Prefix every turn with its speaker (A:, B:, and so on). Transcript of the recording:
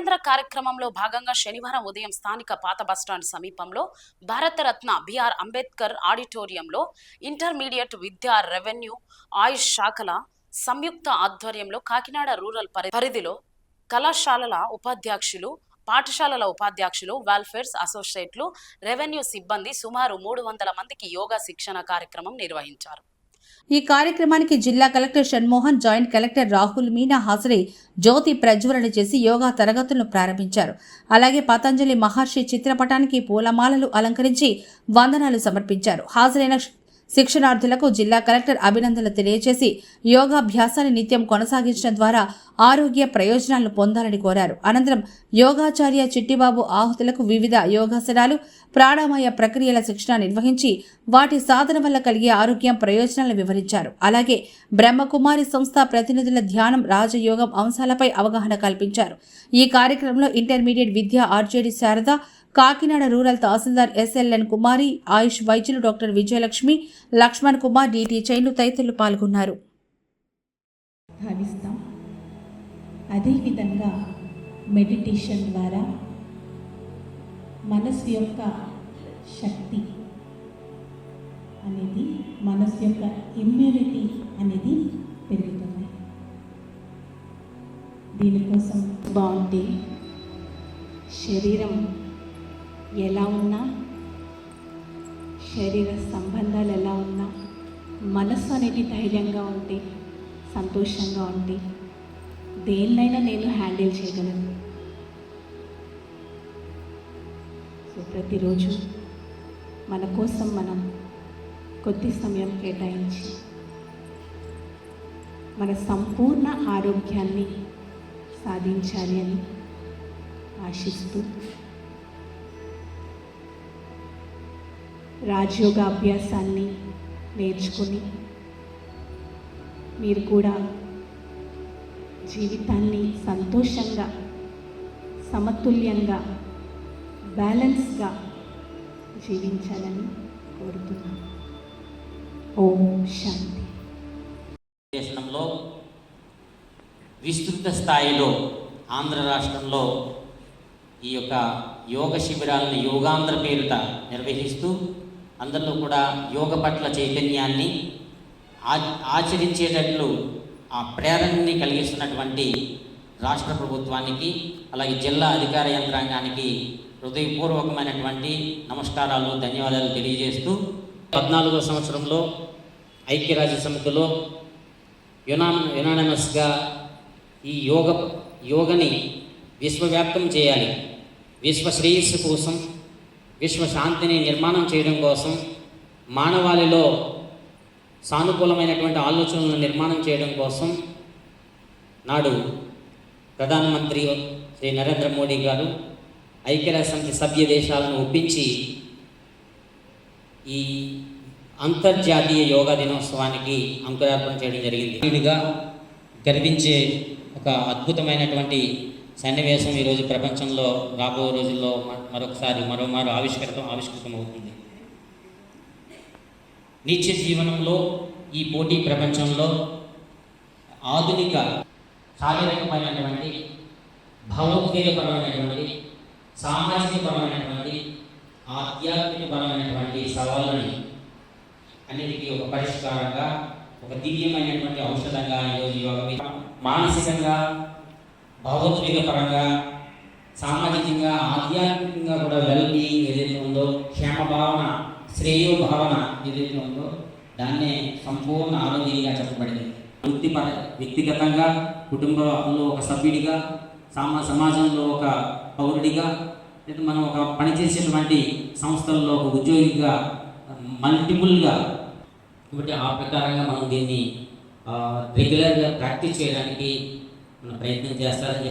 A: శివేంద్ర కార్యక్రమంలో భాగంగా శనివారం ఉదయం స్థానిక పాత బస్టాండ్ సమీపంలో భారతరత్న బిఆర్ అంబేద్కర్ ఆడిటోరియంలో ఇంటర్మీడియట్ విద్యా రెవెన్యూ ఆయుష్ శాఖల సంయుక్త ఆధ్వర్యంలో కాకినాడ రూరల్ పరిధిలో కళాశాలల ఉపాధ్యక్షులు, పాఠశాలల ఉపాధ్యక్షులు, వెల్ఫేర్స్ అసోసియేట్లు, రెవెన్యూ సిబ్బంది సుమారు 300 మందికి యోగా శిక్షణ కార్యక్రమం నిర్వహించారు.
B: ఈ కార్యక్రమానికి జిల్లా collector Shanmohan, joint collector Rahul Meena హాజరై జ్యోతి ప్రజ్వలన చేసి యోగా తరగతులను ప్రారంభించారు. అలాగే పతంజలి మహర్షి చిత్రపటానికి పూలమాలలు అలంకరించి వందనాలు సమర్పించారు. హాజరైన శిక్షణార్థులకు జిల్లా కలెక్టర్ అభినందనలు తెలియజేసి యోగాభ్యాసాన్ని నిత్యం కొనసాగించడం ద్వారా ఆరోగ్య ప్రయోజనాలను పొందాలని కోరారు. అనంతరం యోగాచార్య చిట్టిబాబు ఆహుతులకు వివిధ యోగాసనాలు, ప్రాణాయామ ప్రక్రియల శిక్షణ నిర్వహించి వాటి సాధన వల్ల కలిగే ఆరోగ్యం ప్రయోజనాలను వివరించారు. అలాగే బ్రహ్మకుమారి సంస్థ ప్రతినిధుల ధ్యానం, రాజయోగం అంశాలపై అవగాహన కల్పించారు. ఈ కార్యక్రమంలో ఇంటర్మీడియట్ విద్య ఆర్జేడి శారద, కాకినాడ రూరల్ తహసీల్దార్ ఎస్ఎల్ఎన్ కుమారి, ఆయుష్ వైద్యులు డాక్టర్ విజయలక్ష్మి, లక్ష్మణ్ కుమార్, డిటి చైన్లు తదితరులు పాల్గొన్నారు.
C: అదేవిధంగా మెడిటేషన్ ద్వారా మనసు యొక్క శక్తి అనేది, మనసు యొక్క ఇమ్యూనిటీ అనేది పెరుగుతుంది. దీనికోసం బాగుంటే శరీరం ఎలా ఉన్నా, శరీర సంబంధాలు ఎలా ఉన్నా, మనసు అనేది ధైర్యంగా ఉంటే, సంతోషంగా ఉంటే దేన్నైనా నేను హ్యాండిల్ చేయగలను. సో ప్రతిరోజు మన కోసం మనం కొద్ది సమయం కేటాయించి మన సంపూర్ణ ఆరోగ్యాన్ని సాధించాలి అని ఆశిస్తూ రాజయోగ అభ్యాసాన్ని నేర్చుకుని మీరు కూడా జీవితాన్ని సంతోషంగా, సమతుల్యంగా, బ్యాలెన్స్గా జీవించాలని కోరుతున్నాను. ఓం శాంతి.
D: దేశంలో విస్తృత స్థాయిలో ఆంధ్ర రాష్ట్రంలో ఈ యొక్క యోగ శిబిరాలను యోగాంధ్ర పేరిట నిర్వహిస్తూ అందరిలో కూడా యోగ పట్ల చైతన్యాన్ని ఆచరించేటట్లు ఆ ప్రేరణని కలిగిస్తున్నటువంటి రాష్ట్ర ప్రభుత్వానికి, అలాగే జిల్లా అధికార యంత్రాంగానికి హృదయపూర్వకమైనటువంటి నమస్కారాలు, ధన్యవాదాలు తెలియజేస్తూ 14వ సంవత్సరంలో ఐక్యరాజ్య సమితిలో యునానిమస్గా ఈ యోగని విశ్వవ్యాప్తం చేయాలి, విశ్వ శ్రేయస్సు కోసం, విశ్వ శాంతిని నిర్మాణం చేయడం కోసం, మానవాళిలో సానుకూలమైనటువంటి ఆలోచనలను నిర్మాణం చేయడం కోసం నాడు ప్రధానమంత్రి శ్రీ నరేంద్ర మోడీ గారు ఐక్యరాజ్య సమితి సభ్య దేశాలను ఒప్పించి ఈ అంతర్జాతీయ యోగా దినోత్సవానికి అంకురార్పణ చేయడం జరిగింది. వీడిగా గర్వించే ఒక అద్భుతమైనటువంటి సన్నివేశం ఈరోజు ప్రపంచంలో రాబోయే రోజుల్లో మరోమారు ఆవిష్కృతమవుతుంది. నిత్య జీవనంలో ఈ పోటీ ప్రపంచంలో ఆధునిక శారీరకమైనటువంటి, భావోద్వేగపరమైనటువంటి, సామాజికపరమైనటువంటి, ఆధ్యాత్మికపరమైనటువంటి సవాళ్ళని అన్నిటికీ ఒక పరిష్కారంగా, ఒక దివ్యమైనటువంటి ఔషధంగా ఈరోజు యోగా మానసికంగా, భావోద్వేగపరంగా, సామాజికంగా, ఆధ్యాత్మికంగా కూడా వెల్బీయింగ్ ఏదైతే ఉందో, క్షేమ భావన, శ్రేయో భావన ఏదైతే ఉందో దాన్నే సంపూర్ణ ఆరోగ్యంగా చెప్పబడింది. వ్యక్తిగతంగా, కుటుంబంలో ఒక సభ్యుడిగా, సమాజంలో ఒక పౌరుడిగా, లేదా మనం ఒక పనిచేసేటువంటి సంస్థల్లో ఒక ఉద్యోగిగా, మల్టిపుల్గా. కాబట్టి ఆ ప్రకారంగా మనం దీన్ని రెగ్యులర్గా ప్రాక్టీస్ చేయడానికి ప్రయత్నం చేస్తారని